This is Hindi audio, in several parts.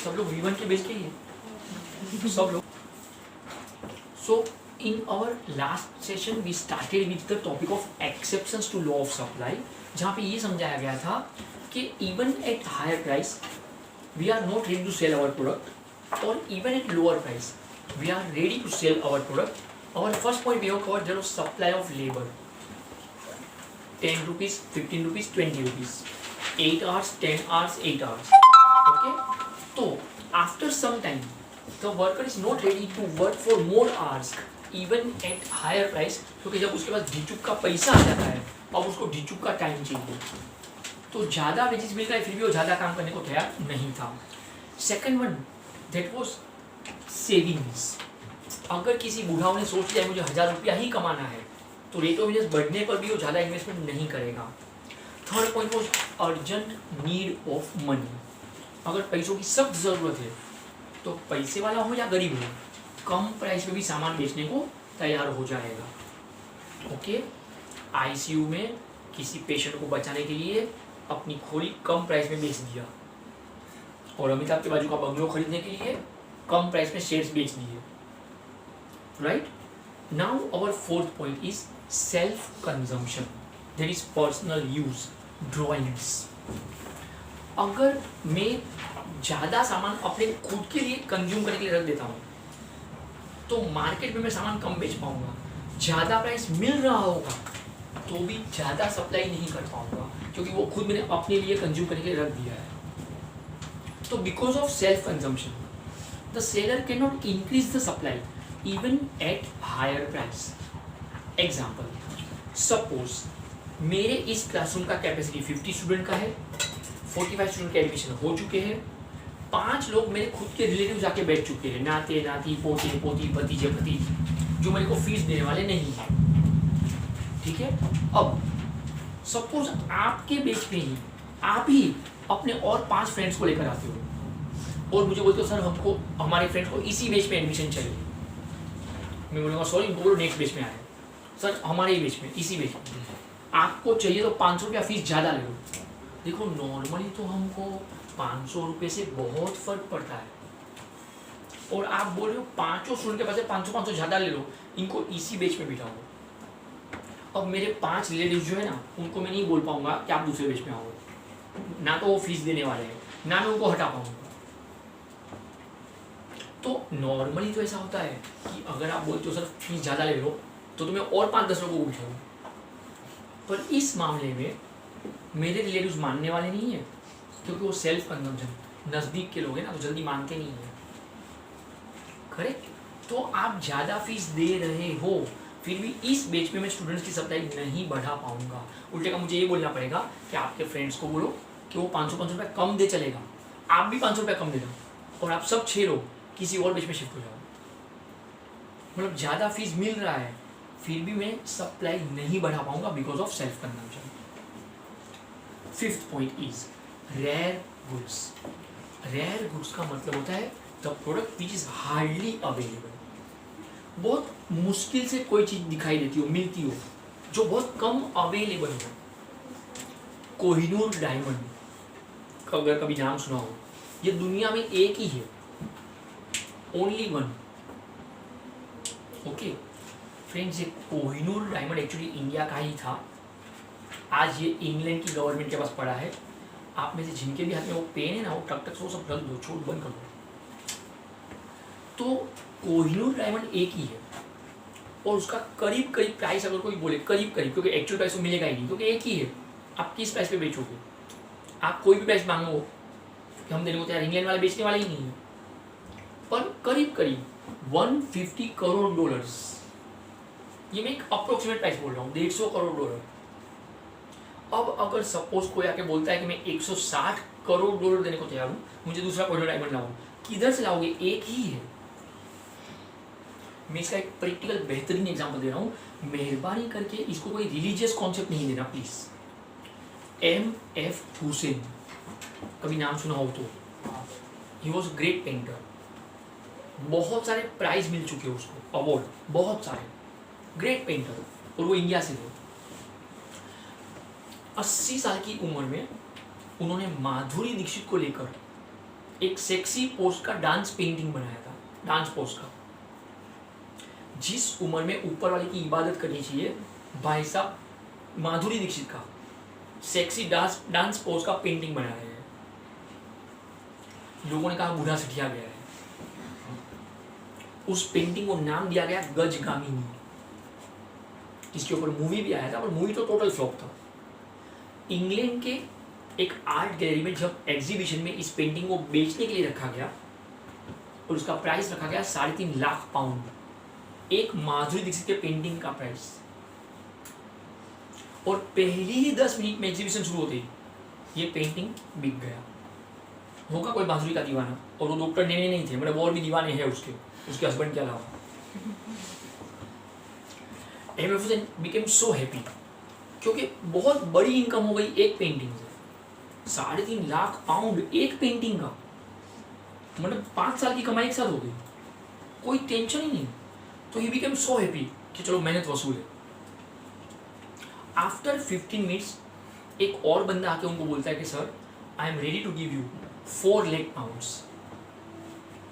सब लोग V1 के बेस के ही है सब लोग. So in our last session we started with the topic of exceptions to law of supply, जहाँ पे ये समझाया गया था कि even at higher price we are not ready to sell our product, or even at lower price we are ready to sell our product. Our first point we have covered the supply of labor, 10 rupees, 15 rupees, 20 rupees, 8 hours, 10 hours, 8 hours. Okay, so after some time the worker is not ready to work for more hours even at higher price, क्योंकि जब उसके पास ढिचुक का पैसा आ जाता है अब उसको ढिचुक का टाइम चाहिए, तो ज़्यादा वेजेस मिल रहा है फिर भी वो ज़्यादा काम करने को तैयार नहीं था. Second one that was savings. अगर किसी बुढ़ाओं ने सोच लिया मुझे 1000 रुपया ही कमाना है तो रेट ऑफ इंटरेस्ट बढ़ने पर भी वो ज़्यादा इन्वेस्टमेंट नहीं करेगा. Third point was urgent need of money. अगर पैसों की सख्त ज़रूरत है तो पैसे वाला हो या गरीब हो कम प्राइस में भी सामान बेचने को तैयार हो जाएगा. ओके, आईसीयू में किसी पेशेंट को बचाने के लिए अपनी खोली कम प्राइस में बेच दिया, और अमिताभ के बाजू का बंगलो खरीदने के लिए कम प्राइस में शेयर्स बेच दिए. Right now our fourth point is self consumption, that is personal use, drawings. अगर मैं ज़्यादा सामान अपने खुद के लिए कंज्यूम करने के लिए रख देता हूँ तो मार्केट में मैं सामान कम बेच पाऊँगा. ज़्यादा प्राइस मिल रहा होगा तो भी ज़्यादा सप्लाई नहीं कर पाऊँगा क्योंकि वो खुद मैंने अपने लिए कंज्यूम करने के लिए रख दिया है. तो because of self consumption the seller can not increase the supply even at higher price. Example, suppose मेरे इस क्लासरूम का कैपेसिटी 50 स्टूडेंट का है, 45 स्टूडेंट के एडमिशन हो चुके हैं, 5 लोग मेरे खुद के रिलेटिव जाके बैठ चुके हैं, नाते नाती, पोते पोती, भतीजे भतीजे, जो मेरे को फीस देने वाले नहीं हैं. ठीक है, अब सपोज आपके बेच में ही आप ही अपने और 5 फ्रेंड्स को लेकर आते हो और मुझे बोलते हो सर हमको हमारे फ्रेंड्स को इसी बेच में एडमिशन चाहिए. मैं बोलूँगा सॉरी इनको बोलो नेक्स्ट बेच में आए. सर हमारे ही बेच में इसी बेच में आपको चाहिए तो 500 रुपया फीस ज़्यादा ले लो. देखो नॉर्मली तो हमको 500 रुपये से बहुत फर्क पड़ता है, और आप बोल रहे हो 5 स्टूडेंट के पास 500 ज़्यादा ले लो, इनको इसी बेच में बिठाओ. अब मेरे 5 रिलेटिव्स जो है ना उनको मैं नहीं बोल पाऊंगा कि आप दूसरे बेच में आओ, ना तो वो फीस देने वाले हैं ना मैं उनको हटा पाऊंगा. तो नॉर्मली तो ऐसा होता है कि अगर आप बोलते हो सर फीस ज़्यादा ले लो तो तुम्हें और 5-10 लोगों को बिठाओ, पर इस मामले में मेरे रिलेटिव्स मानने वाले नहीं है क्योंकि वो सेल्फ कंजम्पशन नज़दीक के लोग हैं ना तो जल्दी मानते नहीं हैं. करेक्ट, तो आप ज़्यादा फीस दे रहे हो फिर भी इस बेच में मैं स्टूडेंट्स की सप्लाई नहीं बढ़ा पाऊंगा. उल्टे का मुझे ये बोलना पड़ेगा कि आपके फ्रेंड्स को बोलो कि वो 500 रुपये कम दे चलेगा, आप भी 500 रुपये कम दे दो और आप सब 6 लोग किसी और बेच में शिफ्ट हो जाओ. मतलब ज़्यादा फीस मिल रहा है फिर भी मैं सप्लाई नहीं बढ़ा पाऊंगा because of self consumption. Fifth point is rare goods. Rare goods का मतलब होता है the product which is hardly available. बहुत मुश्किल से कोई चीज़ दिखाई देती हो, मिलती हो, जो बहुत कम अवेलेबल हो. कोहिनूर डायमंड का अगर कभी नाम सुना हो, ये दुनिया में एक ही है, ओनली वन. ओके फ्रेंड्स, ये कोहिनूर डायमंड एक्चुअली इंडिया का ही था. आज ये इंग्लैंड की गवर्नमेंट के पास पड़ा है. आप में से जिनके भी हाथ में वो पेन है ना वो टक टक से वो सब रख दो, छोड़ बंद कर दो. तो कोहिनूर डायमंड एक ही है और उसका करीब करीब प्राइस अगर कोई बोले करीब करीब, क्योंकि एक्चुअल प्राइस तो मिलेगा ही नहीं क्योंकि एक ही है, आप किस प्राइस पे बेचोगे? आप कोई भी प्राइस मांगो कि हम देने को तैयार, इंग्लैंड वाले बेचने वाले ही नहीं है. पर करीब करीब 150 करोड़ डॉलर्स, ये मैं एक अप्रोक्सीमेट प्राइस बोल रहा हूँ, 150 करोड़ डॉलर. अब अगर सपोज कोई आके बोलता है कि मैं 160 करोड़ डॉलर देने को तैयार हूँ, मुझे दूसरा कोहिनूर डायमंड लाओ, किधर से लाओगे? एक ही है. मैं इसका एक प्रैक्टिकल बेहतरीन एग्जांपल दे रहा हूँ. मेहरबानी करके इसको कोई रिलीजियस कॉन्सेप्ट नहीं देना प्लीज. M.F. हुसैन, कभी नाम सुना हो तो, ही वॉज ग्रेट पेंटर. बहुत सारे प्राइज मिल चुके हैं उसको, अवार्ड बहुत सारे. ग्रेट पेंटर, और वो इंडिया से थे. 80 साल की उम्र में उन्होंने माधुरी दीक्षित को लेकर एक सेक्सी पोस्ट का डांस पेंटिंग बनाया था, डांस पोस्ट का। जिस उम्र में ऊपर वाले की इबादत करनी चाहिए, भाई साहब माधुरी दीक्षित का सेक्सी डांस पोस्ट का पेंटिंग बना रहे हैं। लोगों ने कहा बूढ़ा सठिया गया है। उस पेंटिंग को नाम दिया गया गजगामिनी। इसके ऊपर मूवी भी आया था, पर मूवी तो टोटल फ्लॉप था। इंग्लैंड के एक आर्ट गैलरी में जब एग्जीबिशन में इस पेंटिंग को बेचने के लिए रखा गया और उसका प्राइस रखा गया 3.5 लाख पाउंड, एक माधुरी दीक्षित के पेंटिंग का प्राइस। और पहली ही 10 मिनट में एग्जीबिशन शुरू होती ये पेंटिंग बिक गया। होगा कोई माधुरी का दीवाना, और वो डॉक्टर नेने नहीं थे, मतलब और भी दीवाने हैं उसके हस्बैंड के अलावा। MF. Hussain became so happy, क्योंकि बहुत बड़ी इनकम हो गई एक पेंटिंग से। 3.5 लाख पाउंड एक पेंटिंग का, मतलब 5 साल की कमाई एक साथ हो गई, कोई टेंशन ही नहीं। तो ही बिकेम सो हैप्पी कि चलो मेहनत वसूल है। आफ्टर 15 मिनट्स एक और बंदा आके उनको बोलता है कि sir I am ready to give you 4 lakh pounds,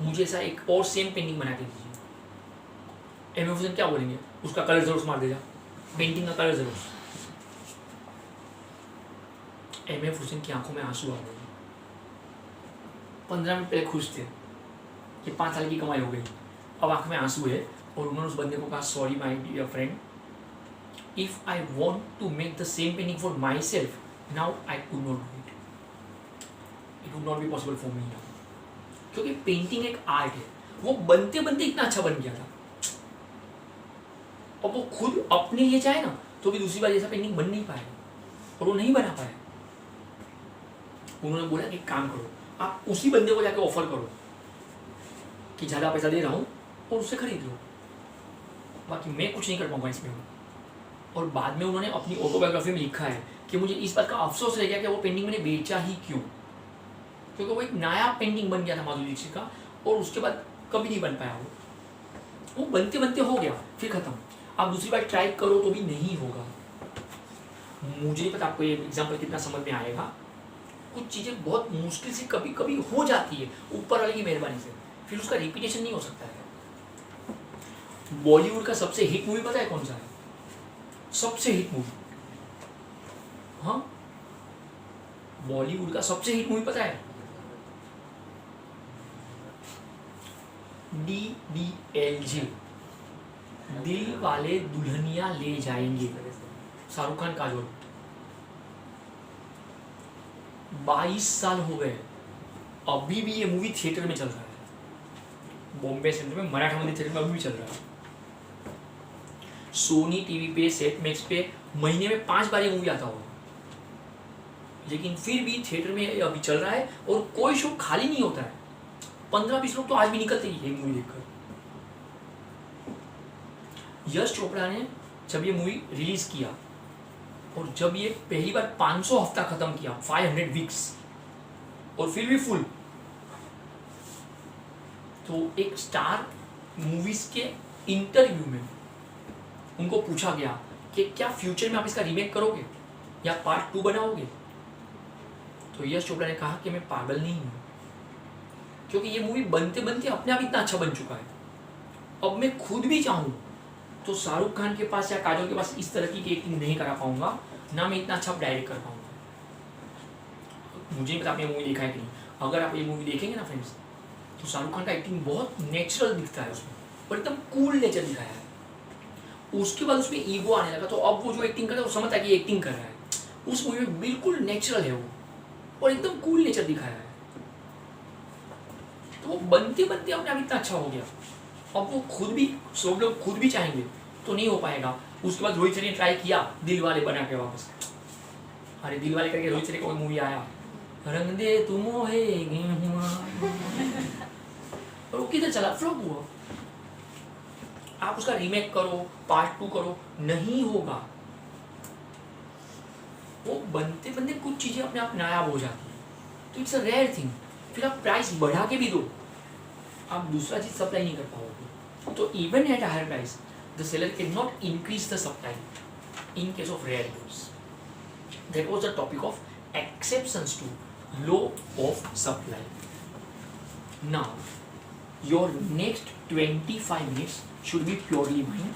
मुझे ऐसा एक और सेम पेंटिंग बना के दीजिए। एम.एफ. हुसैन क्या बोलेंगे, उसका कलर जरूर मार देगा, पेंटिंग का कलर जरूर। एम.एफ. हुसैन की आंखों में आंसू आ गए। 15 मिनट पहले खुश थे कि 5 साल की कमाई हो गई, अब आंख में आंसू है। और उन्होंने उस बंदे को कहा sorry my dear friend, if I want to make the same painting for myself now I could not do it, it would not be possible for me now. क्योंकि पेंटिंग एक आर्ट है, वो बनते बनते इतना अच्छा बन गया था। और वो खुद अपने लिए चाहे ना तो भी दूसरी बार जैसा पेंटिंग बन नहीं पाएगा, और वो नहीं बना पाया। उन्होंने बोला कि काम करो, आप उसी बंदे को जाके ऑफर करो कि ज़्यादा पैसा दे रहा हूँ और उससे खरीद लो, बाकी मैं कुछ नहीं कर पाऊंगा इसमें। और बाद में उन्होंने अपनी ऑटोबायोग्राफी में लिखा है कि मुझे इस बात का अफसोस रह गया कि वो पेंटिंग मैंने बेचा ही क्यों, क्योंकि वो एक नया पेंटिंग बन गया था माधुरी दीक्षित का, और उसके बाद कभी नहीं बन पाया वो बनते बनते हो गया, फिर खत्म। आप दूसरी बार ट्राई करो तो भी नहीं होगा। मुझे नहीं पता आपको ये एग्जाम्पल कितना समझ में आएगा। कुछ चीज़ें बहुत मुश्किल से कभी कभी हो जाती है ऊपर वाले की मेहरबानी से, फिर उसका रिपीटेशन नहीं हो सकता है। बॉलीवुड का सबसे हिट मूवी पता है कौन सा है? सबसे हिट मूवी, हाँ, बॉलीवुड का सबसे हिट मूवी पता है? DDLJ, दिल वाले दुल्हनिया ले जाएंगे, शाहरुख खान काजोल। 22 साल हो गए, अभी भी ये मूवी थिएटर में चल रहा है। बॉम्बे सेंटर में मराठा मंदिर थिएटर में अभी भी चल रहा है। सोनी टीवी पे, सेट मैक्स पे महीने में 5 बार ये मूवी आता होगा, लेकिन फिर भी थिएटर में अभी चल रहा है और कोई शो खाली नहीं होता है। 15-20 लोग तो आज भी निकलते ही है मूवी देखकर। यश चोपड़ा ने जब ये मूवी रिलीज किया और जब ये पहली बार 500 हफ्ता खत्म किया, 500 वीक्स, और फिर भी फुल, तो एक स्टार मूवीज के इंटरव्यू में उनको पूछा गया कि क्या फ्यूचर में आप इसका रीमेक करोगे या पार्ट 2 बनाओगे? तो यश चोपड़ा ने कहा कि मैं पागल नहीं हूं, क्योंकि ये मूवी बनते बनते अपने आप इतना अच्छा बन चुका है। अब मैं खुद भी चाहूं तो शाहरुख खान के पास या काजोल के पास इस तरह की एक्टिंग नहीं करा पाऊंगा, ना मैं इतना अच्छा डायरेक्ट कर पाऊंगा। मुझे नहीं पता आपने मूवी देखा है कि नहीं। अगर आप ये मूवी देखेंगे ना फ्रेंड्स, तो शाहरुख खान का एक्टिंग बहुत नेचुरल दिखता है उसमें, और एकदम कूल नेचर दिखाया है। उसके बाद उसमें ईगो आने लगा, तो अब वो जो एक्टिंग करता है वो समझता है कि एक्टिंग कर रहा है। उस मूवी में बिल्कुल नेचुरल है वो, और एकदम कूल नेचर दिखाया है। तो वो बनते बनते अपने आप इतना अच्छा हो गया। अब वो खुद भी, सब लोग खुद भी चाहेंगे तो नहीं हो पाएगा। उसके बाद रोहित शेट्टी ने ट्राई किया दिल वाले बना के वापस, अरे दिल वाले करके रोहित शेट्टी का कोई मूवी आया, रंग दे तुम है और वो किधर चला, फ्लॉप हुआ। आप उसका रीमेक करो, पार्ट 2 करो, नहीं होगा। वो बनते बनते कुछ चीजें अपने आप नायाब हो जाती है, तो इट्स अ रेयर थिंग। फिर आप प्राइस बढ़ा के भी दो, आप दूसरा चीज सप्लाई नहीं कर पाओगे। तो even at higher price the seller can not increase the supply in case of rare goods. That was the topic of exceptions to law of supply. Now your next 25 minutes should be purely mind.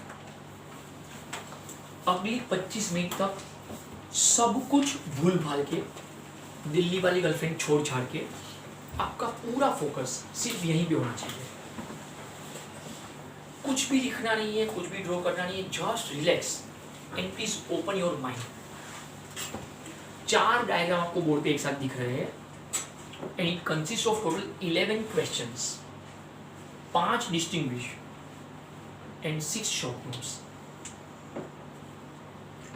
अगली 25 मिनट तक सब कुछ भूल भाल के, दिल्ली वाली गर्लफ्रेंड छोड़ छाड़ के, आपका पूरा फोकस सिर्फ यहीं पे होना चाहिए। कुछ भी लिखना नहीं है, कुछ भी ड्रॉ करना नहीं है, just relax and please open your mind. 4 diagram आपको बोर्ड पे एक साथ दिख रहे हैं and it consist of total 11 questions, 5 distinguish and 6 short notes.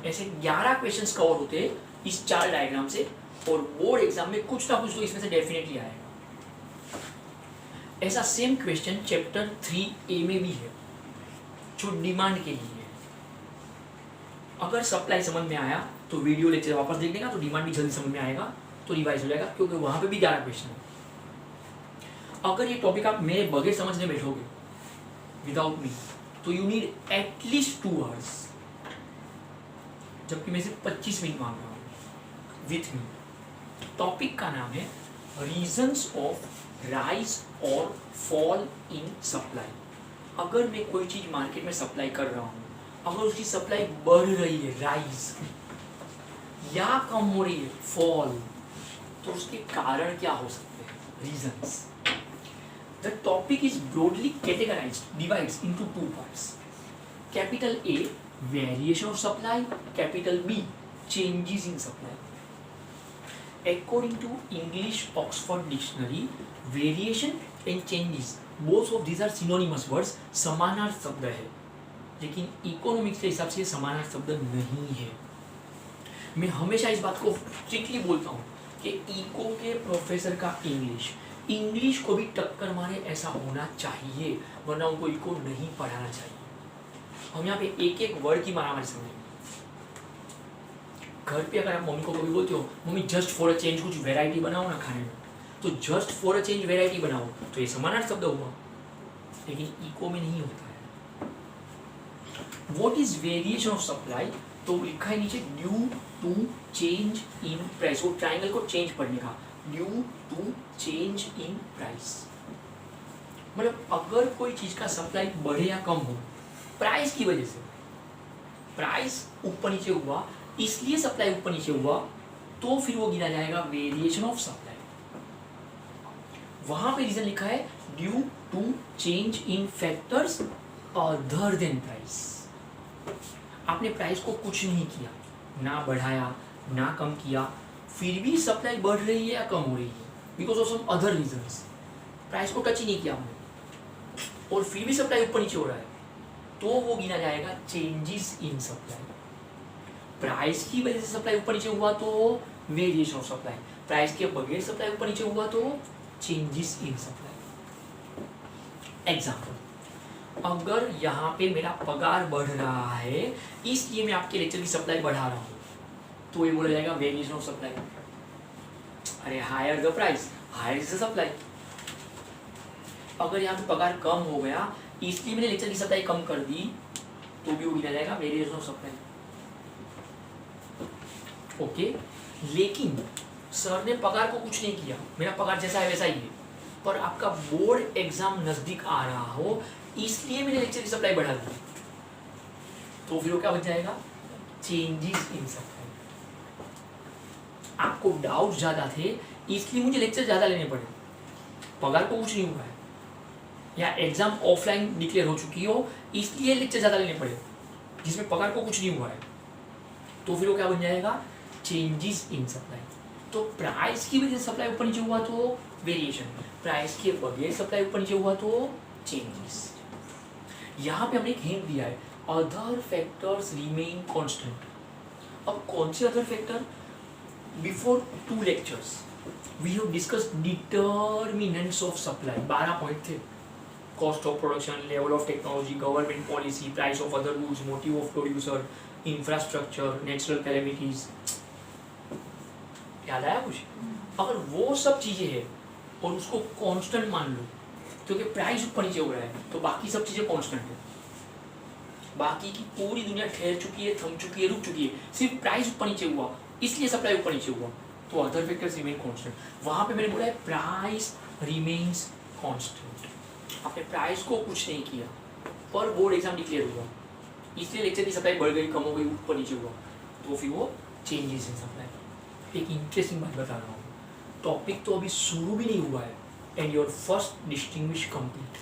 ऐसे 11 क्वेश्चंस कवर होते हैं इस 4 डायग्राम से, और बोर्ड एग्जाम में कुछ ना कुछ तो इसमें से डेफिनेटली आएगा। ऐसा सेम क्वेश्चन चैप्टर 3A में भी है जो डिमांड के लिए है। अगर सप्लाई समझ में आया तो वीडियो लेक्चर वापस देख लेगा, तो डिमांड भी जल्दी समझ में आएगा, तो रिवाइज हो जाएगा, क्योंकि वहां पे भी 11 क्वेश्चन है। अगर ये टॉपिक आप मेरे बगैर समझने बैठोगे विदाउट मी, तो यू नीड एटलीस्ट 2 आवर्स, जबकि मैं सिर्फ 25 मिनट मांग रहा हूँ विथ मी। टॉपिक का नाम है रीजंस ऑफ राइज और फॉल इन सप्लाई। अगर मैं कोई चीज मार्केट में सप्लाई कर रहा हूँ, अगर उसकी सप्लाई बढ़ रही है राइज, या कम हो रही है फॉल, तो उसके कारण क्या हो सकते हैं, reasons. The topic is broadly categorised, divides into 2 parts. Capital A variation of supply, capital B changes in supply. According to English Oxford Dictionary, variation and changes, both of these are synonymous words, समानार्थक शब्द है, लेकिन इकोनॉमिक्स के हिसाब से समानार्थक शब्द नहीं है। मैं हमेशा इस बात को स्ट्रिक्टली बोलता हूँ कि इको के प्रोफेसर का इंग्लिश को भी टक्कर मारे ऐसा होना चाहिए, वरना उनको इको नहीं पढ़ाना चाहिए। हम यहाँ पे एक एक वर्ड की मारामारी समझेंगे। घर पे अगर आप मम्मी को कभी बोलते हो mummy just for a change कुछ वेराइटी बनाओ ना खाने में, तो just for a change variety बनाओ, तो ये समानार्थक शब्द हुआ, लेकिन इको में नहीं होता है। What is variation of supply, तो लिखा है नीचे due to change in price. वो ट्राइंगल को चेंज पढ़ने का, due to change in price, मतलब अगर कोई चीज का सप्लाई बढ़े या कम हो प्राइस की वजह से, प्राइस ऊपर नीचे हुआ इसलिए सप्लाई ऊपर नीचे हुआ, तो फिर वो गिना जाएगा वेरिएशन ऑफ सप्लाई। वहां पे रीजन लिखा है due to change in factors other than price. आपने प्राइस को कुछ नहीं किया, ना बढ़ाया ना कम किया, फिर भी सप्लाई बढ़ रही है या कम हो रही है because of some other reasons. Price को टच ही नहीं किया हमने और फिर भी सप्लाई ऊपर नीचे हो रहा है, तो वो गिना जाएगा चेंजेस इन सप्लाई। प्राइस की वजह से सप्लाई ऊपर नीचे हुआ तो वेरिएशन ऑफ सप्लाई, प्राइस के बगैर सप्लाई ऊपर नीचे हुआ तो चेंजेस इन सप्लाई। एग्जांपल, अगर यहाँ पे मेरा पगार बढ़ रहा है इसलिए मैं आपके लेक्चर की सप्लाई बढ़ा रहा हूँ, तो ये बोला जाएगा वेरिएशन ऑफ सप्लाई। अरे higher the price higher is the supply. अगर यहाँ पे पगार कम हो गया इसलिए मैंने लेक्चर की सप्लाई कम कर दी, तो भी वो गिना जाएगा वेरिएशन ऑफ सप्लाई। ओके, लेकिन सर ने पगार को कुछ नहीं किया, मेरा पगार जैसा है वैसा ही है, पर आपका बोर्ड एग्जाम नजदीक आ रहा हो इसलिए मैंने लेक्चर की सप्लाई बढ़ा दी, तो फिर वो क्या बन जाएगा, चेंजेस इन सप्लाई। आपको डाउट ज्यादा थे इसलिए मुझे लेक्चर ज्यादा लेने पड़े, पगार को कुछ नहीं हुआ है, या एग्जाम ऑफलाइन डिक्लेयर हो चुकी हो इसलिए लेक्चर ज्यादा लेने पड़े जिसमें पगार को कुछ नहीं हुआ है, तो फिर वो क्या बन जाएगा, चेंजेस इन सप्लाई। तो प्राइस की वजह से सप्लाई ऊपर नीचे हुआ तो वेरिएशन, प्राइस के बगैर सप्लाई ऊपर नीचे हुआ तो चेंजेस। यहाँ पे हमने एक हिंट दिया है, अदर फैक्टर्स रिमेन कांस्टेंट। अब कौन से other factor, before 2 lectures we have discussed determinants of supply, 12 point थे, cost of production, level of technology, government policy, price of other goods, motive of producer, infrastructure, natural calamities. याद आया कुछ? अगर वो सब चीजें हैं और उसको कांस्टेंट मान लो, क्योंकि प्राइस ऊपर नीचे हो रहा है तो बाकी सब चीजें कांस्टेंट है, बाकी की पूरी दुनिया ठहर चुकी है, थम चुकी है, रुक चुकी है, सिर्फ प्राइस ऊपर नीचे हुआ इसलिए सप्लाई ऊपर नीचे हुआ, तो अदर फैक्टर्स रिमेन कांस्टेंट। वहां पे मैंने बोला है प्राइस रिमेन्स कांस्टेंट। आपने प्राइस को कुछ नहीं किया, पर बोर्ड एग्जाम डिक्लेयर हुआ, इसलिए लेक्चर की सप्लाई बढ़ गई, कम हो गई, ऊपर नीचे हुआ, तो फिर वो चेंजेस इन सप्लाई। एक इंटरेस्टिंग बात बता रहा हूँ, टॉपिक तो अभी शुरू भी नहीं हुआ है and your first distinguish complete.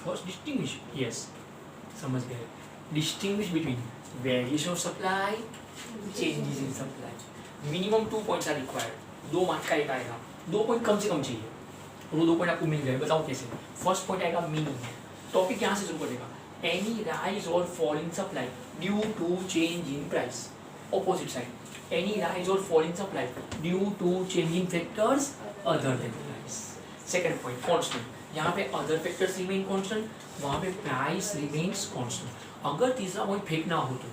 First distinguish, yes, समझ गए। Distinguish between variation of supply, changes in supply. Minimum 2 points are required. 2 mark का एक आएगा, 2 पॉइंट कम से कम चाहिए, और वो 2 पॉइंट आपको मिल गए। बताओ कैसे। फर्स्ट पॉइंट आएगा मीनिंग, टॉपिक यहाँ से शुरू करेगा, एनी राइज और fall in supply due to change in price. Opposite side, any rise or fall in supply due to changing factors other than price. Second point, constant. यहाँ पे other factors remain constant, वहाँ पे price remains constant. अगर तीसरा पॉइंट फेंकना हो तो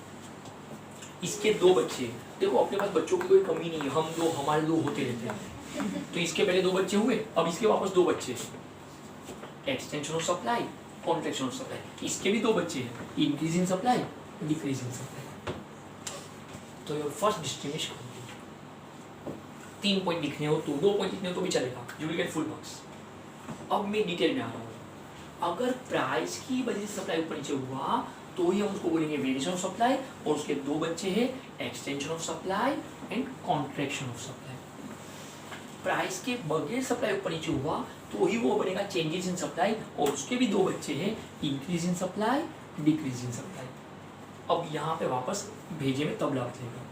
इसके 2 बच्चे, देखो अपने पास बच्चों की कोई कमी नहीं है, हम 2 हमारे 2 होते रहते हैं। तो इसके पहले 2 बच्चे हुए, अब इसके वापस 2 बच्चे, extension of supply, contraction of supply. इसके भी 2 बच्चे हैं, increase in supply, decrease in supply. तो your first distinguish complete. 3 point लिखने हो तो 2 पॉइंट लिखने हो तो भी चलेगा, you will get full marks. अब मैं डिटेल में आ रहा हूँ। अगर प्राइस की वजह से सप्लाई ऊपर नीचे हुआ तो ही हम उसको बोलेंगे वेरिएशन ऑफ सप्लाई, और उसके 2 बच्चे हैं, extension of supply and contraction of supply. Price के बगैर सप्लाई ऊपर नीचे हुआ तो ही वो बनेगा चेंजेस इन सप्लाई, और उसके भी 2 बच्चे हैं, increase in supply, decrease in supply. अब यहाँ पे वापस भेजे में तबला बचेगा।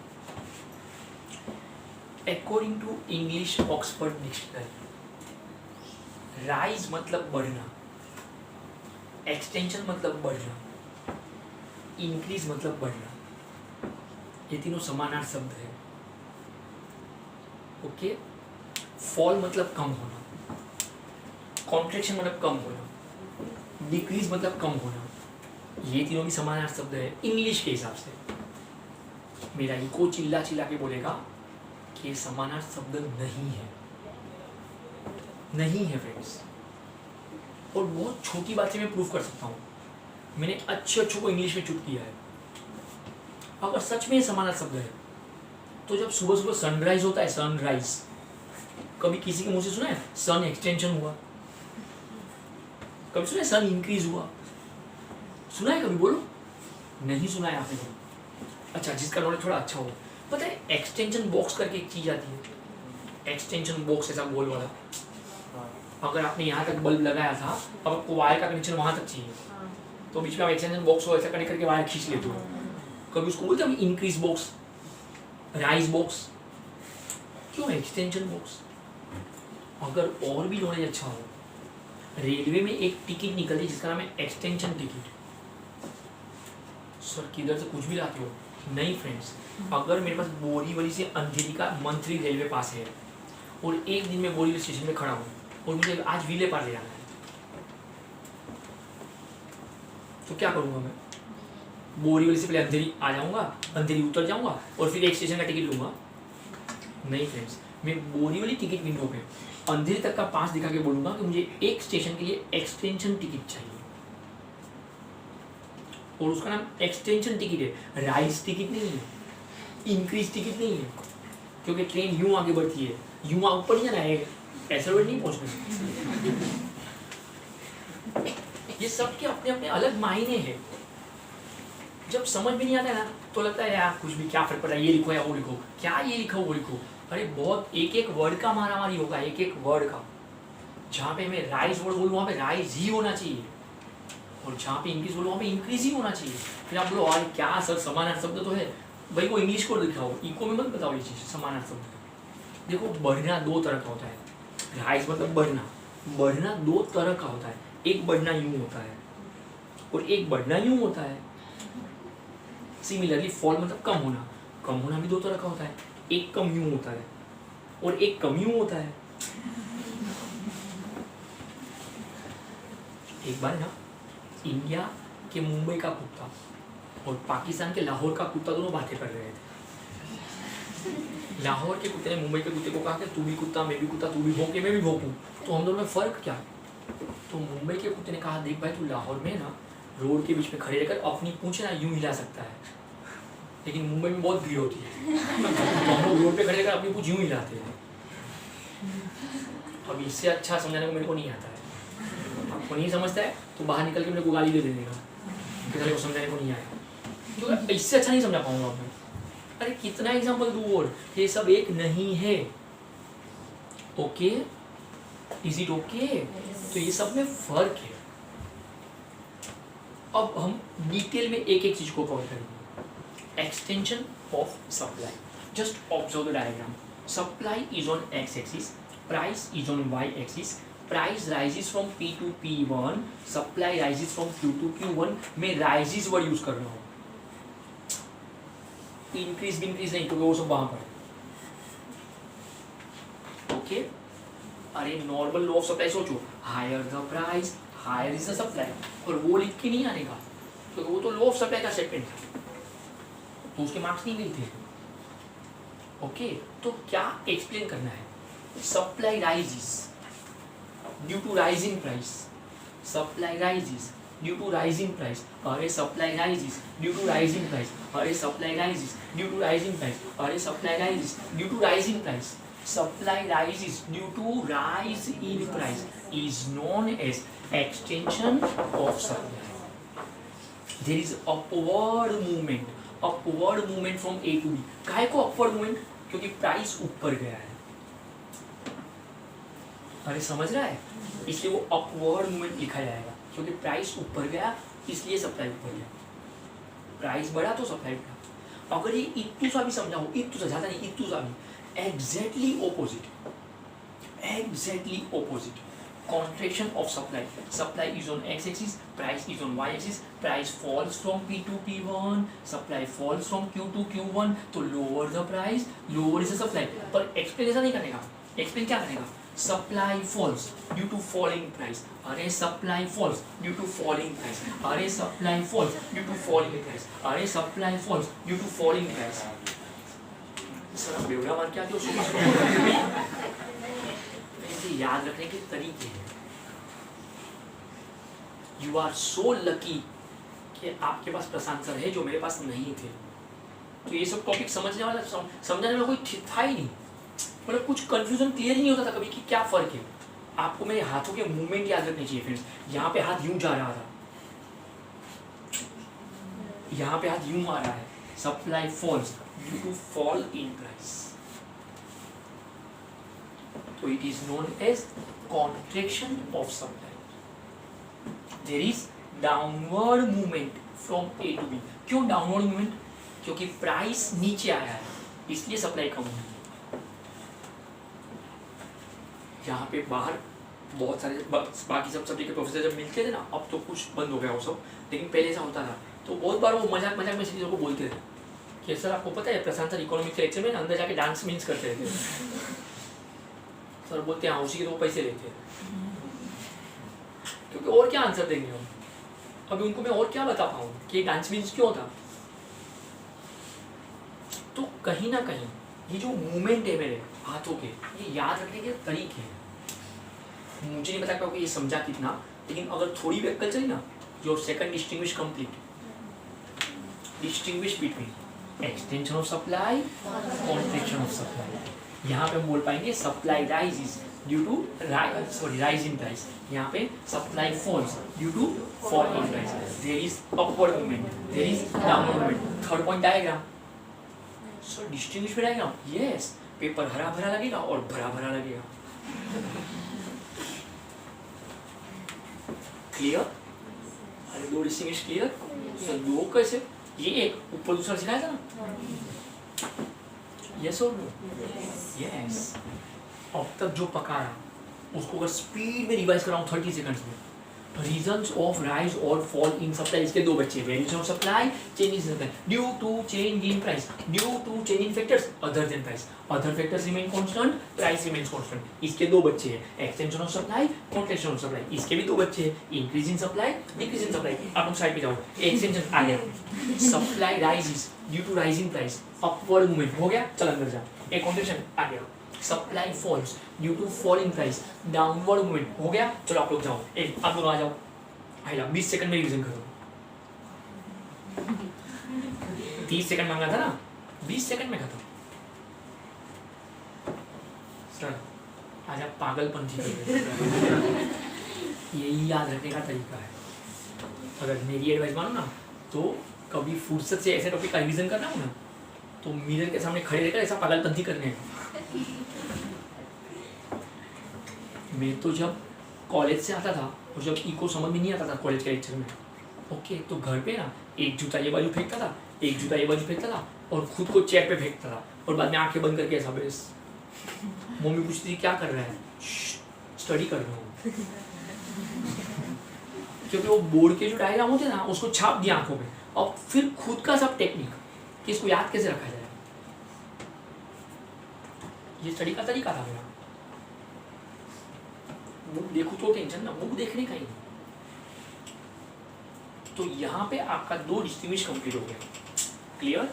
According to English Oxford dictionary, rise मतलब बढ़ना, एक्सटेंशन मतलब बढ़ना, इंक्रीज मतलब बढ़ना, ये तीनों समानार्थी शब्द है। ओके, फॉल मतलब कम होना, कॉन्ट्रैक्शन मतलब कम होना, डिक्रीज मतलब कम होना, ये तीनों भी समानार्थी शब्द है इंग्लिश के हिसाब से। मेरा इको चिल्ला चिल्ला के बोलेगा कि समानार्थी शब्द नहीं है, नहीं है फ्रेंड्स। और बहुत छोटी बात से मैं प्रूफ कर सकता हूँ, मैंने अच्छे को इंग्लिश में चुप किया है। अगर सच में समानार्थी शब्द है तो जब सुबह सुबह सनराइज होता है, सनराइज, कभी किसी के मुंह से सुना है सन एक्सटेंशन हुआ? कभी सुना है सन इंक्रीज हुआ? सुना है कभी? बोलो, नहीं सुना है आपने? अच्छा, जिसका नॉलेज थोड़ा अच्छा हो। पता है एक्सटेंशन बॉक्स करके एक चीज आती है, एक्सटेंशन बॉक्स ऐसा गोल वाला। अगर आपने यहाँ तक बल्ब लगाया था, अब आपको वायर का कनेक्शन वहां तक चाहिए, तो बीच में आप एक्सटेंशन बॉक्स को ऐसा कनेक्ट करके वायर खींच लेते हो। कभी उसको बोलते हैं इंक्रीज बॉक्स, राइज बॉक्स, क्यों एक्सटेंशन बॉक्स? अगर और भी नॉलेज अच्छा हो, रेलवे में एक टिकट निकलती है जिसका नाम है एक्सटेंशन टिकट। सर किधर से कुछ भी लाते हो? नहीं फ्रेंड्स, अगर मेरे पास बोरीवली से अंधेरी का मंथली रेलवे पास है और एक दिन में बोरीवली स्टेशन में खड़ा हूँ और मुझे आज विले पार ले जाना है, तो क्या करूँगा मैं? बोरीवली से पहले अंधेरी आ जाऊँगा, अंधेरी उतर जाऊँगा और फिर एक स्टेशन का टिकट लूँगा? नहीं फ्रेंड्स, मैं बोरीवली टिकट विंडो पे अंधेरी तक का पास दिखा के बोलूँगा कि मुझे एक स्टेशन के लिए एक्सटेंशन टिकट चाहिए, और उसका नाम एक्सटेंशन टिकट है, राइज टिकट नहीं है, इंक्रीज टिकट नहीं है, क्योंकि ट्रेन यूं आगे बढ़ती है, यूं ऊपर नहीं जाना है, ऐसा वर्ड नहीं पहुंचना। ये सब के अपने अपने अलग मायने हैं। जब समझ में नहीं आता है ना तो लगता है यार कुछ भी, क्या फर्क पड़ा, ये लिखो या वो लिखो, क्या ये लिखो वो लिखो। अरे बहुत एक एक वर्ड का मारामारी होगा, एक एक वर्ड का। जहाँ पे मैं राइज वर्ड बोलूँ वहाँ पे राइज ही होना चाहिए, और जहाँ पे इंक्रीज बोलो वहाँ पे इंक्रीज ही होना चाहिए। फिर आप बोलो और क्या सर समानार्थी शब्द तो है, भाई वो इंग्लिश को दिखाओ, इको में मत बताओ ये चीज़ समानार्थी शब्द। देखो बढ़ना 2 तरह का होता है, राइज मतलब बढ़ना, बढ़ना 2 तरह का होता है, एक बढ़ना यूं होता है और एक बढ़ना यूं होता है। सिमिलरली फॉल मतलब कम होना, कम होना भी 2 तरह का होता है, एक कम यूं होता है और एक कम यूं होता है। एक बार ना इंडिया के मुंबई का कुत्ता और पाकिस्तान के लाहौर का कुत्ता दोनों बातें कर रहे थे। लाहौर के कुत्ते ने मुंबई के कुत्ते को कहा कि तू भी कुत्ता, मैं भी कुत्ता, तू भी भौंके मैं भी भौंकूं, तो हम दोनों में फ़र्क क्या? तो मुंबई के कुत्ते ने कहा देख भाई तू लाहौर में ना रोड के बीच में खड़े रहकर अपनी पूंछ ना यूं हिला सकता है, लेकिन मुंबई में बहुत भीड़ होती है तो हम लोग रोड पे खड़े रहकर अपनी पूंछ यूं हिलाते हैं। अब इससे अच्छा समझाने को मेरे को नहीं आता है। आपको नहीं समझता है तो बाहर निकल के मेरे को गाली दे देगा कि तेरे को समझाने को नहीं आया, क्योंकि इससे अच्छा नहीं समझा पाऊंगा मैं। अरे कितना एग्जाम्पल दूँ और ये सब एक नहीं है। Okay, is it okay? तो ये सब में फर्क है। अब हम डिटेल में एक एक चीज को कवर करेंगे। Extension of supply, just observe the diagram. Supply is on X axis, price is on Y axis. Price rises from P to P1, supply rises from Q to Q1। मैं राइजेस वर्ड यूज कर रहा हूँ, इंक्रीज इंक्रीज नहीं, क्योंकि वो सब वहां पर। ओके, अरे नॉर्मल लॉ ऑफ सप्लाई सोचो, higher the price higher is the supply, और वो लिख के नहीं आने का, क्योंकि वो तो लॉ ऑफ सप्लाई का स्टेटमेंट था, तो उसके मार्क्स नहीं मिलते। ओके, तो क्या एक्सप्लेन करना है? Supply rises due to rising price, supply rises due to rising price, अरे supply rises due to rising price, अरे supply rises due to rising price, अरे supply rises due to rising price. Supply rises due to rise in price is known as extension of supply. There is upward movement from A to B. काहे को upward movement? क्योंकि प्राइस ऊपर गया है। अरे समझ रहा है? इसलिए वो upward movement लिखा जाएगा, क्योंकि प्राइस ऊपर गया इसलिए सप्लाई ऊपर गया। प्राइस बढ़ा तो सप्लाई बढ़ा। अगर ये इतू सा भी समझाओ, इतू सा ज्यादा नहीं, इतू सा भी, exactly opposite contraction of supply is on x axis, price is on y axis, price falls from P to P1, supply falls from Q to Q1, तो lower the price, lower is the supply। पर explain ऐसा नहीं करेगा, explain क्या करेगा? supply falls due to falling price, अरे supply falls due to falling price, अरे supply falls due to falling price, अरे supply falls due to falling price। Sir बेवड़ा मार के आते हो, याद रखने के तरीके हैं। यू आर सो लकी कि आपके पास प्रशांत सर है, जो मेरे पास नहीं थे। तो ये सब टॉपिक समझने वाला, समझाने वाला कोई था ही नहीं। मतलब कुछ कंफ्यूजन क्लियर ही नहीं होता था कभी कि क्या फर्क है। आपको मेरे हाथों के मूवमेंट याद रखने चाहिए फ्रेंड्स। यहाँ पे हाथ यूं जा रहा था, यहाँ पे हाथ यूं आ रहा है। Supply falls due to fall in price, so it is known as contraction of supply. There is downward movement from A to B. क्यों downward movement? क्योंकि प्राइस नीचे आया है, इसलिए सप्लाई कम हुई है। यहाँ पे बाहर बहुत सारे बाकी सब सब्जेक्ट के प्रोफेसर जब मिलते थे ना, अब तो कुछ बंद हो गया वो सब, लेकिन पहले ऐसा होता था। तो बहुत बार वो मजाक मजाक में चीज़ों को बोलते थे कि सर आपको पता है प्रशांत सर इकोनॉमिक्स लेक्चर में अंदर जाके डांस मीन्स करते रहते हैं। सर बोलते हैं हाँ, उसी के तो पैसे लेते हैं, क्योंकि और क्या आंसर देंगे हम। अभी उनको मैं और क्या बता पाऊँ कि डांस मीन्स क्यों था। तो कहीं ना कहीं ये जो मूवमेंट है मेरे हाथों के, ये याद रखने के तरीके हैं। मुझे नहीं बता पाऊँ ये समझा कितना, लेकिन अगर थोड़ी भी अक्ल चली ना, your second distinguish complete. Distinguish between extension of supply, contraction of supply. यहाँ पे हम बोल पाएंगे supply rises due to rise in price, यहाँ पे supply falls due to fall in price. There is upward movement, there is downward movement. Third point diagram, sir distinguish diagram, yes. Paper हरा भरा लगेगा और भरा भरा लगेगा। क्लियर? अरे दो डिस्टिंग्विश क्लियर? सर दो कैसे? ये एक ऊपर दूसरा सिखाया था ना, यस और नो? यस। अब तक जो पकाया उसको अगर स्पीड में रिवाइज कराऊं 30 सेकंड्स में, रीजंस ऑफ राइज और फॉल इन सप्लाई, इसके दो बच्चे, variation of supply, change in supply, due to change in price, due to change in factors other than price, other factors remain constant, price remains constant. इसके दो बच्चे हैं, extension of supply, contraction of supply. इसके भी दो बच्चे हैं, increase in supply, decrease in supply. आप लोग साइड पे जाओ, एक्सटेंशन आ गया, supply rises due to rise in price, upward movement हो गया, चल अंदर जा। एक कॉन्ट्रैक्शन आ गया, supply falls due to fall in price, downward movement हो गया। चलो आप लोग जाओ, एक आप लोग आ जाओ, 20 सेकंड में रिवीजन करो। 30 सेकंड मांगा था ना, 20 सेकंड में खत्म। आज आप पागलपंथी कर रहे हैं। यही याद रखने का तरीका है। अगर मेरी एडवाइस मानो ना तो कभी फुर्सत से ऐसे टॉपिक का रिवीजन करना हो ना तो मिरर के सामने खड़े रहकर ऐसा पागलपंथी करने हैं। मैं तो जब कॉलेज से आता था और जब इको समझ में नहीं आता था कॉलेज के लेक्चर में, ओके, तो घर पे ना एक जूता ये बाजू फेंकता था, एक जूता ये बाजू फेंकता था और खुद को चेयर पे फेंकता था और बाद में आंखें बंद करके ऐसा बेस। मम्मी पूछती थी क्या कर रहा है, स्टडी कर रहा हूँ। क्योंकि वो बोर्ड के जो डायग्राम होते ना उसको छाप दिया आंखों पे और फिर खुद का सब टेक्निक कि इसको याद कैसे रखा जाए। ये स्टडी का तरीका था मेरा। बुक देखूं तो टेंशन ना, बुक देखने का ही। तो यहाँ पे आपका 2 डिस्टिंग्विश कंप्लीट हो गया। क्लियर?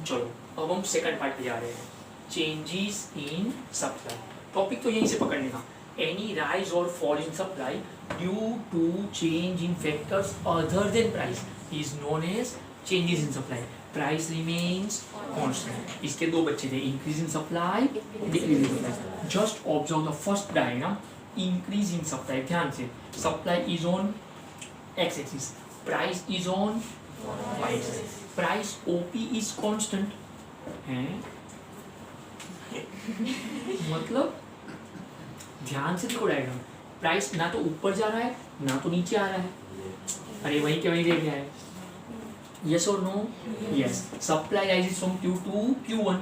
चलो अब हम सेकंड पार्ट पे जा रहे हैं, चेंजेस इन सप्लाई। टॉपिक तो यहीं से पकड़ने का। एनी राइज और fall in supply due to change in factors other than price is known as changes in supply. Price remains constant. इसके 2 बच्चे थे, increase in supply, decrease in supply. Just observe the first diagram, increase in supply. ध्यान से, supply is on X axis, price is on Y axis. Price OP is constant है, मतलब ध्यान से देखो डायग्राम। प्राइस ना तो ऊपर जा रहा है ना तो नीचे आ रहा है, अरे वहीं के वहीं रह गया है। यस और no? Yes. Supply rises from Q to Q1,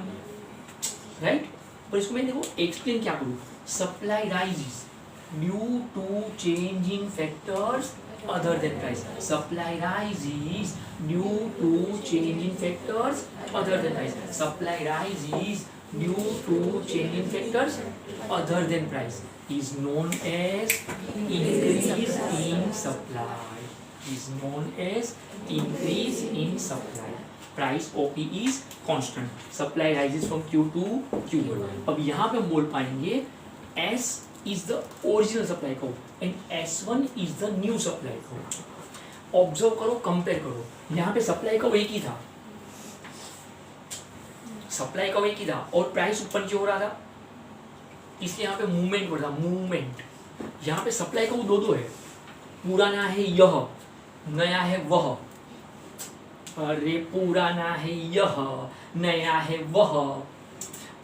right? पर इसको मैं देखो एक्सप्लेन क्या करूँ। Supply rises due to change in factors other than price. Supply rises due to change in factors other than price. Supply rises due to change in factors other than price is known as increase in supply. Is known as increase in supply. Price OP is constant. Supply rises from Q to Q1. अब यहाँ पे हम बोल पाएंगे S is the original supply curve and S1 is the new supply curve. Observe करो, कंपेयर करो। यहाँ पे सप्लाई कर्व एक ही था, सप्लाई कर्व एक ही था और प्राइस ऊपर नीचे हो रहा था, इसलिए यहाँ पे मूवमेंट बढ़ा, मूवमेंट। यहाँ पे सप्लाई कर्व 2 है, पुराना है यह, नया है वह। अरे पुराना है यह, नया है वह,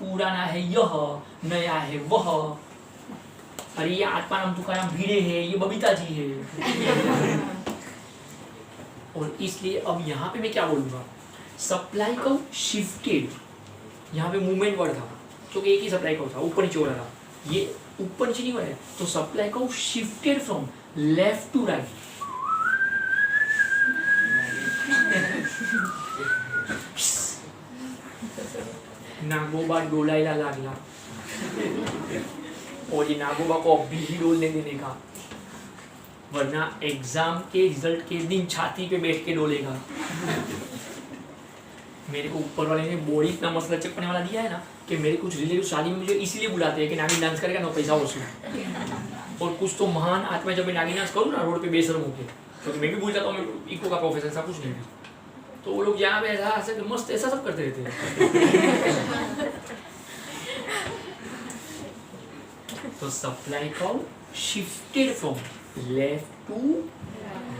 पुराना है यह, नया है वह। अरे ये आत्माराम तुकाराम भिड़े है, ये बबीता जी है। और इसलिए अब यहाँ पे मैं क्या बोलूँगा, सप्लाई कर्व शिफ्टेड। यहाँ पे मूवमेंट वर्ड था क्योंकि एक ही सप्लाई कर्व था, ऊपर नीचे हो रहा था, ये ऊपर नीचे नहीं हो रहा है, तो supply curve shifted from left to right. नागोबा डोलायला लागला और ये नागोबा को अब भी डोलने देने का, वरना एग्जाम के रिजल्ट के दिन छाती पे बैठ के डोलेगा। मेरे को ऊपर वाले ने बॉडी इतना मसला चकने वाला दिया है ना कि मेरे कुछ रिलेटिव शादी में मुझे इसीलिए बुलाते हैं कि नागिन डांस करेगा ना पैसा वसूल। और कुछ तो महान आत्मा जब मैं नागिन डांस करूँ ना रोड पे बेशर्म होके, क्योंकि मैं भी भूल जाता हूँ मैं इको का प्रोफेसर ऐसा कुछ नहीं है, तो वो लोग यहाँ पे ऐसा मस्त ऐसा सब करते रहते हैं। तो supply curve shifted from left to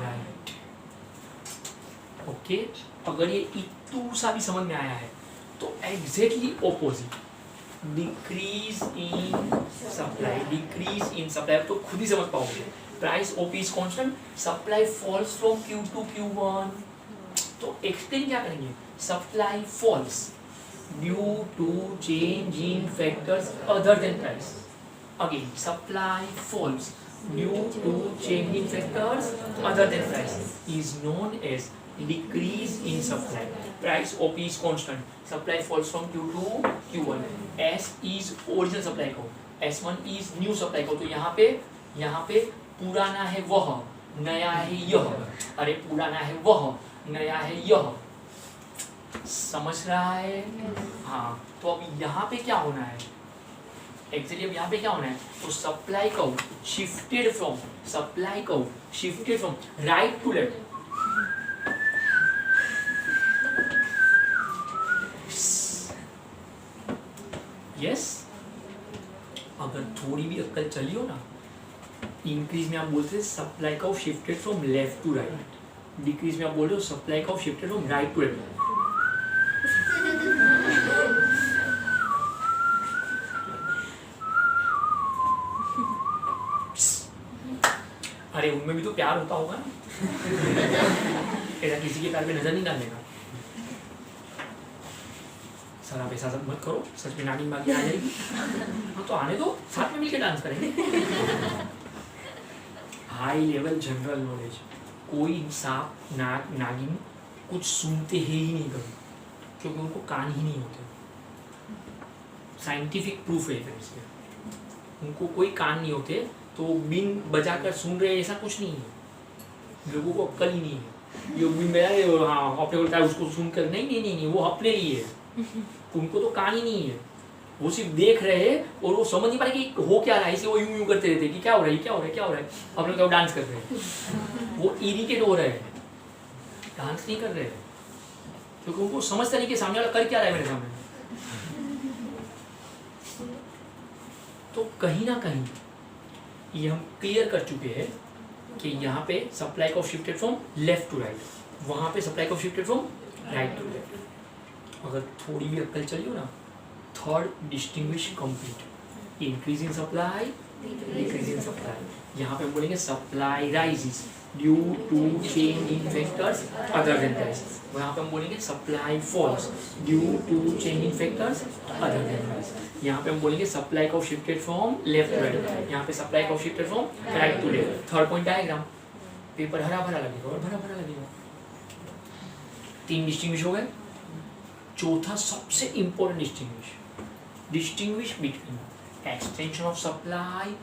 right. Okay, अगर ये इतू सा भी समझ में आया है तो exactly opposite, decrease in supply, decrease in supply तो खुद ही समझ पाओगे। Price OP is constant, supply falls from Q to Q1, तो एक्सप्लेन क्या करेंगे, supply falls due to change in factors other than price. Again, supply falls due to change in factors other than price is known as decrease in supply. Price OP is constant. Supply falls from Q to Q1. S is original supply curve. S1 is new supply curve. तो यहाँ पे पुराना है वह, नया है यह। अरे पुराना है वह, नया है यह। समझ रहा है? हाँ, तो अब यहाँ पे क्या होना है? एक्चुअली अब यहाँ पे क्या होना है, तो supply curve shifted from, supply curve shifted from right to left. Yes, अगर थोड़ी भी अक्कल चली हो ना, इंक्रीज में आप बोलते हैं supply curve shifted from left to right, decrease में आप बोल रहे हो supply curve shifted from right to left. अरे उनमें भी तो प्यार होता होगा ना, ऐसा किसी के प्यार पे नजर नहीं डालने का। सर आप ऐसा सब मत करो, सच में नानी माँ की आ जाएगी। हाँ तो आने दो, साथ में मिलकर डांस करेंगे। हाई लेवल जनरल नॉलेज, कोई सांप नाग नागिन कुछ सुनते ही नहीं कभी, क्योंकि उनको कान ही नहीं होते। साइंटिफिक प्रूफ है इसके, उनको कोई कान नहीं होते तो बिन बजाकर सुन रहे ऐसा कुछ नहीं है। लोगों को अक्ल ही नहीं है, ये बिन बजा रहे और हाँ अपने बोलता है उसको सुनकर, नहीं वो अपने लिए है। उनको तो कान ही नहीं है, वो सिर्फ देख रहे हैं और वो समझ नहीं पा रहे कि हो क्या रहा है, इसलिए वो यूं करते रहते कि क्या हो रहा है क्या हो रहा है क्या हो रहा है। अब लोग डांस कर रहे हैं, वो इरिटेट हो रहे हैं, डांस नहीं कर रहे हैं, क्योंकि उनको समझता नहीं कि सामने वाला कर क्या रहा है मेरे सामने। तो कहीं ना कहीं ये हम क्लियर कर चुके हैं कि यहाँ पे supply curve shifted from left to right, वहाँ पे supply curve shifted from right to left. अगर थोड़ी भी अक्कल चली हो ना, third distinguish complete, increase in supply decrease in supply. यहाँ पे हम बोलेंगे supply rises due to change in factors other than price, वहाँ पे हम बोलेंगे supply falls due to change in factors other than price. यहाँ पे हम बोलेंगे supply curve shifted from left to right, यहाँ पे supply curve shifted from right to left. Third point diagram, paper हरा भरा लगेगा और भरा भरा लगेगा। 3 डिस्टिंग्विश हो गए। चौथा सबसे important distinguish between extension of supply,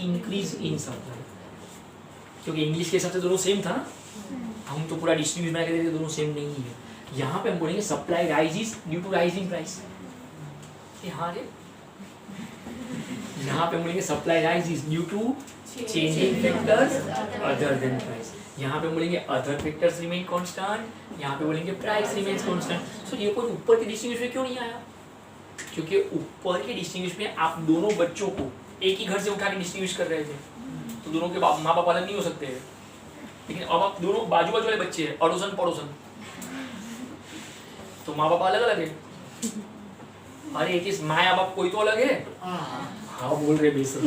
increase in supply, क्योंकि इंग्लिश के हिसाब से दोनों सेम था ना, हम तो पूरा डिस्टिंग्विश बना के देते, दोनों सेम नहीं है। यहाँ पे हम बोलेंगे supply rises due to rising price, यहाँ पे हम बोलेंगे supply rises due to changing factors other than price, यहाँ पे बोलेंगे अदर फैक्टर्स रिमेन कांस्टेंट, यहाँ पे बोलेंगे प्राइस रिमेन्स कांस्टेंट। सो ये कोई ऊपर के डिस्टिंग्विश में क्यों नहीं आया? क्योंकि ऊपर के डिस्टिंग्विश में आप दोनों बच्चों को एक ही घर से उठा के डिस्टिंग्विश कर रहे थे, तो दोनों के माँ बाप अलग नहीं हो सकते हैं। लेकिन अब आप दोनों बाजू बाजू वाले बच्चे हैं, अड़ोसन पड़ोसन, तो माँ बाप अलग अलग है। अरे एक चीज, माँ बाप कोई तो अलग है। हाँ बोल रहे बेसर।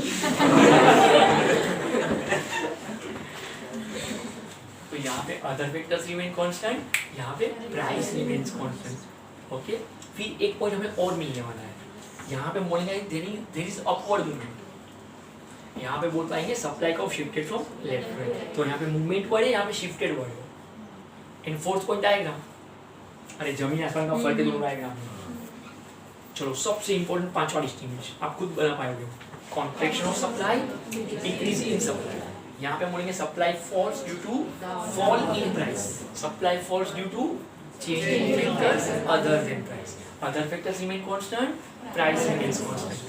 तो यहाँ पे अदर फैक्टर्स रिमेन कांस्टेंट, यहाँ पे प्राइस रिमेन्स कांस्टेंट। ओके, फिर एक पॉइंट हमें और मिलने वाला है, यहाँ पे बोलेंगे देयर इज अपवर्ड मूवमेंट। यहाँ पे बोल पाएंगे supply curve shifted from left to right, तो यहाँ पे मूवमेंट वर्ड है, यहाँ पे शिफ्टेड वर्ड है। एंड फोर्थ पॉइंट डायग्राम, अरे जमीन आसमान का फर्क है दोनों डायग्राम। चलो सबसे इंपॉर्टेंट 5वां डिस्टिंग्विश आप खुद बना पाओगे, contraction of supply, increase in supply. यहाँ पे बोलेंगे supply falls due to fall in price, supply falls due to change in factors other than price, other factors remain constant, price remains constant.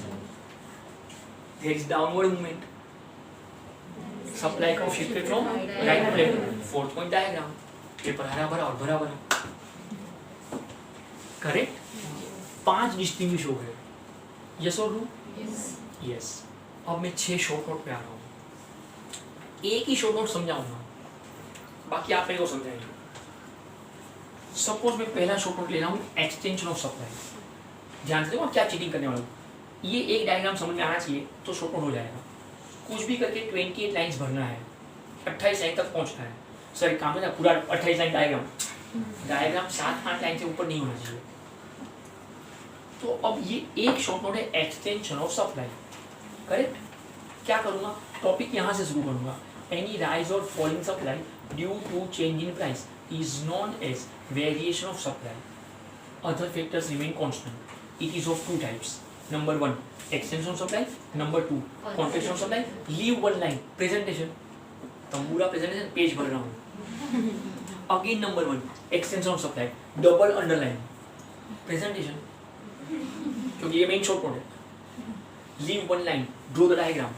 There is downward movement, supply curve shifted from right to left. Fourth point diagram, paper हरा भरा और भरा भरा, करेक्ट। 5 डिस्टिंग्विश हो गए, यस और नो? यस। अब मैं 6 शॉर्ट नोट पे आ रहा हूँ, एक ही शॉर्ट नोट समझाऊंगा, बाकी आप मेरे को समझाएंगे। सपोज मैं पहला शॉर्ट नोट ले रहा हूँ एक्सटेंशन ऑफ सप्लाई, ध्यान से देखो क्या चीटिंग करने वाला हूँ। ये एक डायग्राम समझ में आना चाहिए तो शॉर्ट नोट हो जाएगा। कुछ भी करके 28 लाइन्स भरना है, 28 लाइन तक पहुँचना है। सर एक काम है ना, पूरा 28 लाइन डायग्राम 7-8 लाइन से ऊपर नहीं होना चाहिए। तो अब ये एक शॉर्ट नोट है एक्सटेंशन ऑफ सप्लाई, करेक्ट। क्या करूँगा, टॉपिक यहाँ से शुरू करूँगा। एनी राइज और fall in supply due to change in price is known as variation of supply. Other factors remain constant. It is of 2 types. Number 1, extension of supply. Number 2, contraction of supply. Leave one line. Presentation. Tambura presentation page भर रहा हूँ. Again number 1, extension of supply. Double underline. Presentation. क्योंकि ये main short note है. Leave one line. Draw the diagram.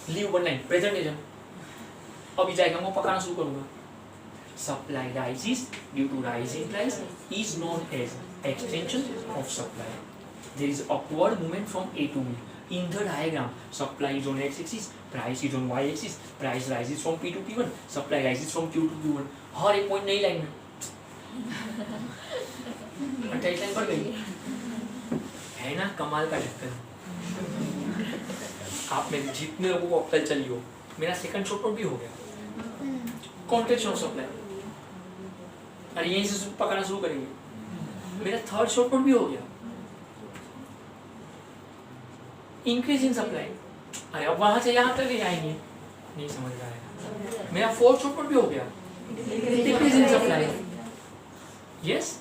Leave one line. Presentation. अभी diagram को पकाना शुरू करूँगा. Supply rises due to rise in price is known as extension of supply. there is upward movement from A to B. In the diagram, supply is on x-axis, price is on y-axis, price rises from P to P1, supply rises from Q to Q1. हर एक पॉइंट नई लाइन में 28 लाइन पर गई है ना, कमाल का टक्कर। आप में जितने लोगों को अक्ल चली हो, मेरा सेकंड शॉर्ट नोट भी हो गया, कॉन्ट्रेक्शन ऑफ सप्लाई, अरे यहीं से पकड़ना शुरू करेंगे। मेरा थर्ड शॉर्ट नोट भी हो गया, इंक्रीज इन सप्लाई, अरे अब वहां से यहाँ तक ले आएंगे, नहीं समझ रहा है। मेरा फोर्थ शॉर्ट नोट भी हो गया, डिक्रीज इन सप्लाई, यस।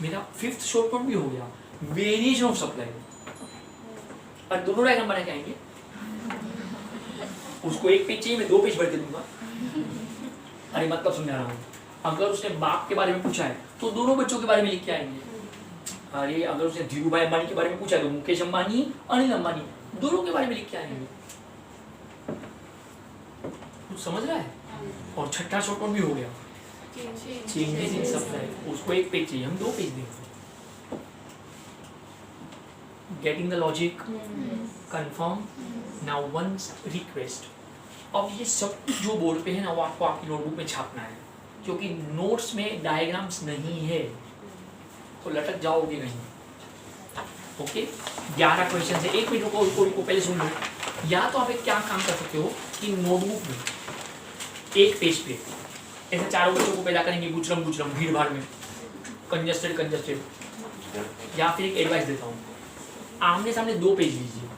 मेरा फिफ्थ शॉर्ट नोट भी हो गया, वेरिएशन ऑफ सप्लाई। और दोनों डायग्राम बना के आएंगे, उसको एक पेज चाहिए, मैं 2 पेज भर के दूंगा। अरे मतलब समझा रहा हूँ, अगर उसने बाप के बारे में पूछा है तो दोनों बच्चों के बारे में लिख के आएंगे। अरे अगर उसने धीरू भाई अंबानी के बारे में पूछा है तो मुकेश अंबानी, अनिल अंबानी, दोनों के बारे में लिख के आएंगे। कुछ समझ रहा है? और छठा शॉर्ट नोट भी हो गया, चेंजेस इन सप्लाई, उसको एक पेज चाहिए, हम 2 पेज देंगे। Getting the logic? Confirm? Now once request, अब ये सब जो बोर्ड पे है ना, वो आपको आपकी नोटबुक में छापना है, क्योंकि नोट्स में डायग्राम्स नहीं है तो लटक जाओगे कहीं। ओके, 11 क्वेश्चन है, 1 मिनट रुको पहले सुन लो। या तो आप एक क्या काम कर सकते हो कि नोटबुक में एक पेज पे ऐसे चारों बच्चों को पैदा करेंगे, गुचरम भीड़ भाड़ में, कंजस्टेड, या फिर एक एडवाइस देता हूँ, आमने सामने 2 पेज लीजिए।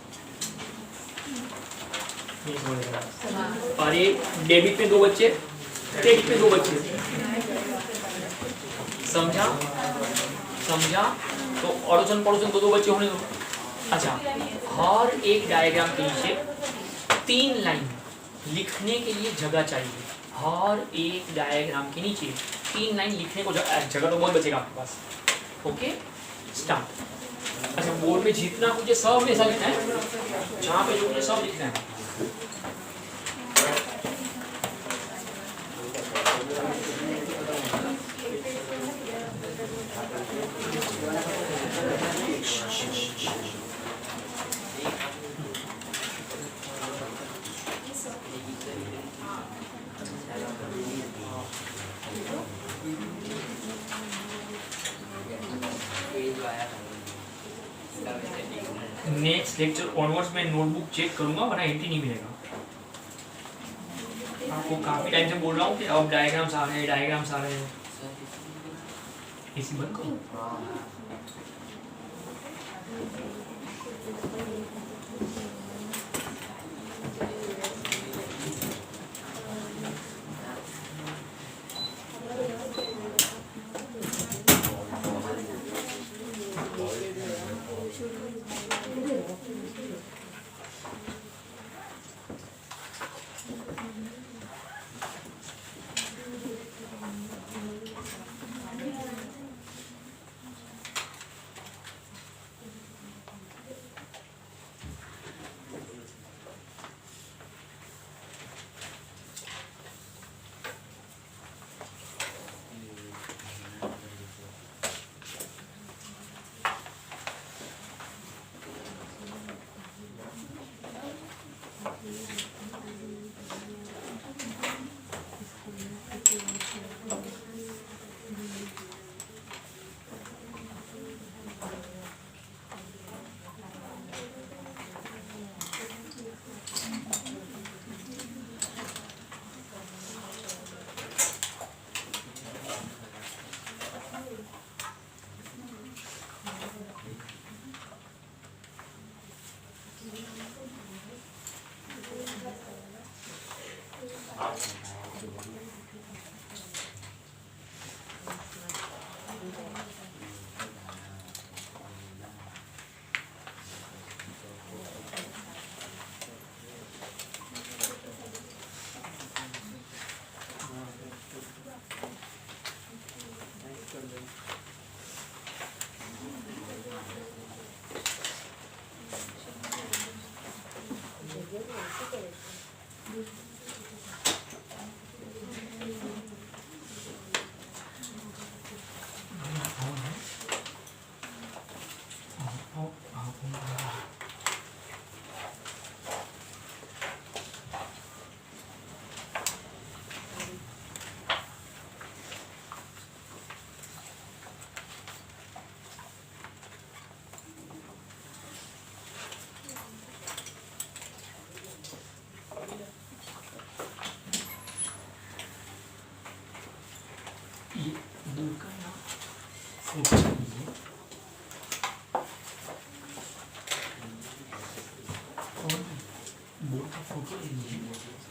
अरे डेबिट पे 2 बच्चे, क्रेडिट पे 2 बच्चे, समझा? तो अड़ोसन पड़ोसन 2 बच्चे होने दो। अच्छा, हर एक डायग्राम के नीचे 3 लाइन लिखने के लिए जगह चाहिए। हर एक डायग्राम के नीचे 3 लाइन लिखने को जगह तो बहुत बचेगा आपके पास। Okay, start. अच्छा, बोर्ड में जितना कुछ है सब ऐसा लिखना है, जहाँ पे जो कुछ है सब लिखना है। नेक्स्ट लेक्चर ऑनवर्ड्स में नोटबुक चेक करूंगा, वरना एंट्री नहीं मिलेगा। आपको काफी टाइम से बोल रहा हूँ कि अब डायग्राम्स आ रहे हैं। इसी बंद करो। फोटो लीजिए और बोर्ड का फोटो ले लीजिए